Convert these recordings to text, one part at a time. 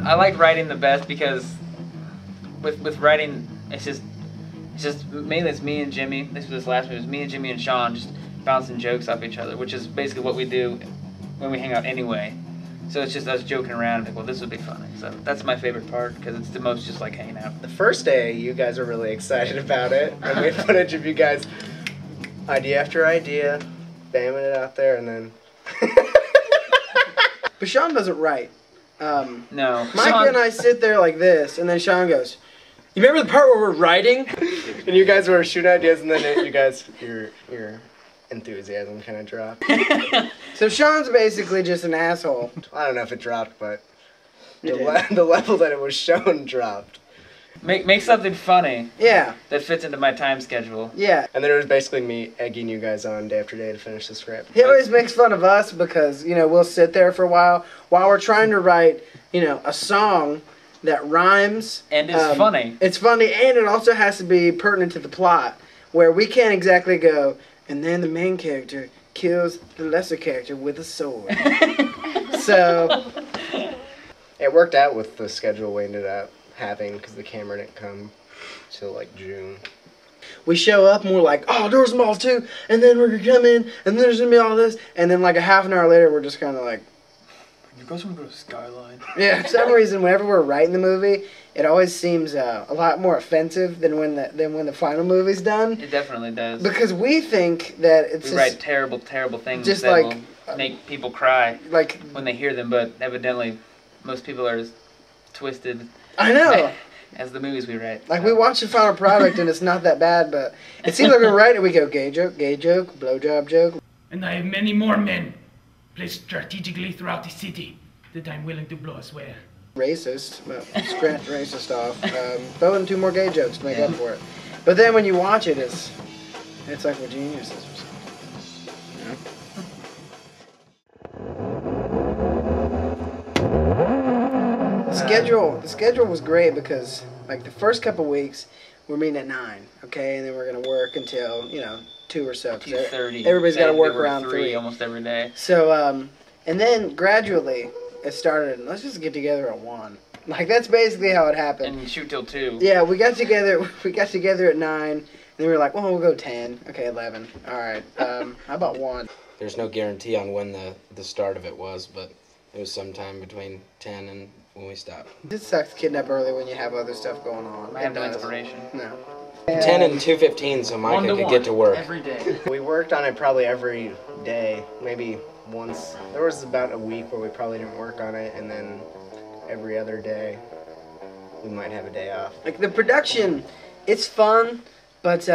I like writing the best because with writing, it's just mainly it's me and Jimmy. This last movie was me and Jimmy and Sean just bouncing jokes off each other, which is basically what we do when we hang out anyway. So it's just us joking around, like, well, this would be funny. So that's my favorite part, because it's the most just like hanging out. The first day, you guys were really excited about it, and we had footage of you guys, idea after idea, bamming it out there, and then... But Sean doesn't write. No. Mike and I sit there like this, and then Sean goes, "You remember the part where we're writing?" And you guys were shooting ideas, and then you guys, your enthusiasm kind of dropped. So Sean's basically just an asshole. I don't know if it dropped, but the level that it was shown dropped. Make something funny. Yeah. That fits into my time schedule. Yeah. And then it was basically me egging you guys on day after day to finish the script. He always makes fun of us because, you know, we'll sit there for a while we're trying to write, you know, a song that rhymes. And it's funny. It's funny, and it also has to be pertinent to the plot, where we can't exactly go, and then the main character kills the lesser character with a sword. So... It worked out with the schedule we ended up having because the camera didn't come till like June. We show up and we're like, oh, Doris Mall 2, and then we're going to come in, and then there's going to be all this, and then like a half an hour later we're just kind of like... You guys want to go to Skyline? Yeah, for some reason, whenever we're writing the movie, it always seems a lot more offensive than when the final movie's done. It definitely does. Because we think that it's we write terrible, terrible things just that like, will make people cry like when they hear them, but evidently most people are as twisted I know. as the movies we write. Like, we watch the final product and it's not that bad, but it seems like we write it, we go, gay joke, blowjob joke. And I have many more men placed strategically throughout the city that I'm willing to blow a swear. Racist, but scratch racist off. Throw in 2 more gay jokes to make up for it. But then when you watch it, it's like we're geniuses or something. You know? The schedule was great because, like, the first couple weeks, we're meeting at 9, okay? And then we're going to work until, you know, 2 or so. 2:30. Everybody's got to work around 3. Almost every day. So, and then gradually it started, let's just get together at 1. Like, that's basically how it happened. And shoot till 2. Yeah, we got together at 9, and then we were like, well, we'll go 10. Okay, 11. All right. How about 1? There's no guarantee on when the start of it was, but it was sometime between 10 and when we stopped. It sucks to kidnap early when you have other stuff going on. I have no inspiration. No. 10 and 2:15, so Micah could get to work. Every day. We worked on it probably every day, maybe once. There was about a week where we probably didn't work on it, and then every other day we might have a day off. Like, the production, it's fun, but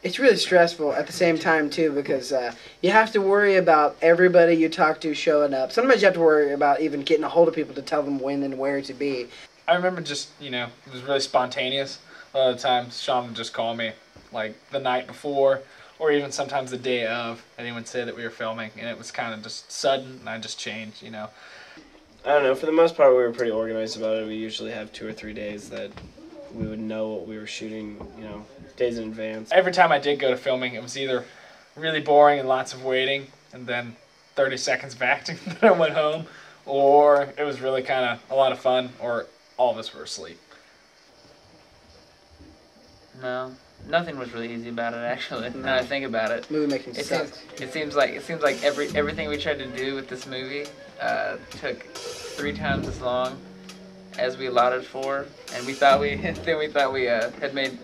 it's really stressful at the same time, too, because you have to worry about everybody you talk to showing up. Sometimes you have to worry about even getting a hold of people to tell them when and where to be. I remember just, you know, it was really spontaneous. A lot of the times, Sean would just call me, like, the night before, or even sometimes the day of, and he would say that we were filming, and it was kind of just sudden, and I just changed, you know. I don't know, for the most part we were pretty organized about it. We usually have 2 or 3 days that we would know what we were shooting, you know, days in advance. Every time I did go to filming, it was either really boring and lots of waiting, and then 30 seconds of acting, then I went home, or it was really kind of a lot of fun, or all of us were asleep. No, nothing was really easy about it, actually. Now I think about it. Movie making sucks. It seems like everything we tried to do with this movie took 3 times as long as we allotted for, and we thought we had made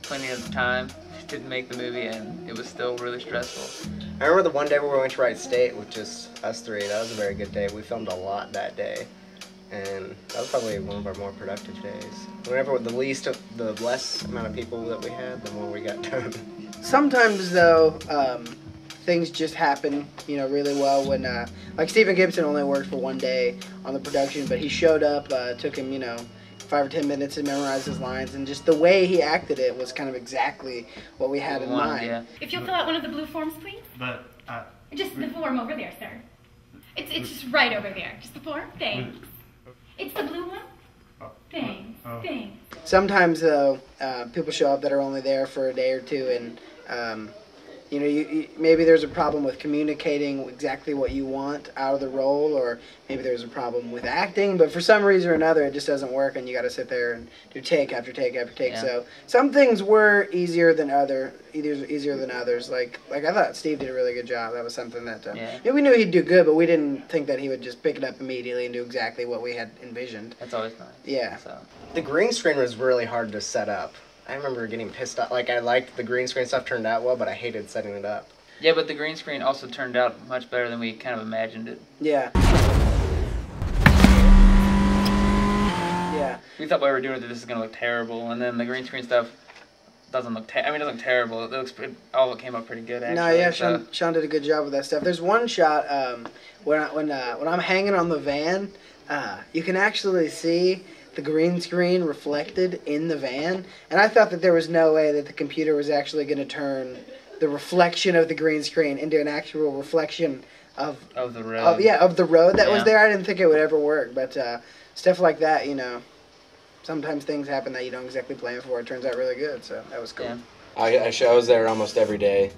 plenty of time to make the movie, and it was still really stressful. I remember the one day we went to Wright State with just us 3. That was a very good day. We filmed a lot that day, and that was probably one of our more productive days. Whenever the less amount of people that we had, the more we got done. Sometimes, though, things just happen, you know, really well when, like, Stephen Gibson only worked for 1 day on the production, but he showed up, took him, you know, 5 or 10 minutes to memorize his lines, and just the way he acted it was kind of exactly what we had in mind. Yeah. If you'll fill out one of the blue forms, please. But, Just the form over there, sir. It's just right over there. Just the form. Thanks. It's the blue one. Thanks. Thanks. Sometimes, though, people show up that are only there for a day or 2, and you know, maybe there's a problem with communicating exactly what you want out of the role, or maybe there's a problem with acting, but for some reason or another it just doesn't work, and you got to sit there and do take after take after take. Yeah. So some things were easier than others. Like I thought Steve did a really good job. That was something that we knew he'd do good, but we didn't think that he would just pick it up immediately and do exactly what we had envisioned. That's always nice. Yeah. So. The green screen was really hard to set up. I remember getting pissed off. Like, I liked the green screen stuff turned out well, but I hated setting it up. Yeah, but the green screen also turned out much better than we kind of imagined it. Yeah. Yeah. We thought while we were doing it that this is going to look terrible, and then the green screen stuff doesn't look it doesn't look terrible. It looks all of it came up pretty good, actually. No, yeah, Sean did a good job with that stuff. There's one shot when I'm hanging on the van, you can actually see the green screen reflected in the van, and I thought that there was no way that the computer was actually going to turn the reflection of the green screen into an actual reflection of the road. Of the road that was there. I didn't think it would ever work, but stuff like that, you know, sometimes things happen that you don't exactly plan for. It turns out really good, so that was cool. Yeah. I was there almost every day,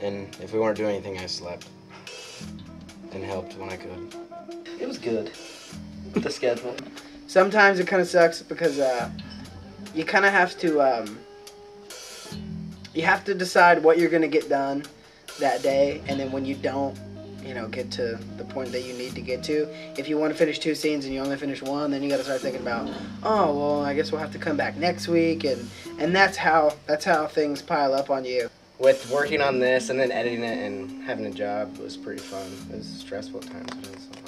and if we weren't doing anything, I slept and helped when I could. It was good. The schedule. Sometimes it kind of sucks because you kind of have to decide what you're going to get done that day, and then when you don't, you know, get to the point that you need to get to, if you want to finish 2 scenes and you only finish 1, then you got to start thinking about, oh, well, I guess we'll have to come back next week, and that's how things pile up on you. With working on this and then editing it and having a job was pretty fun. It was stressful at times, but it was fun.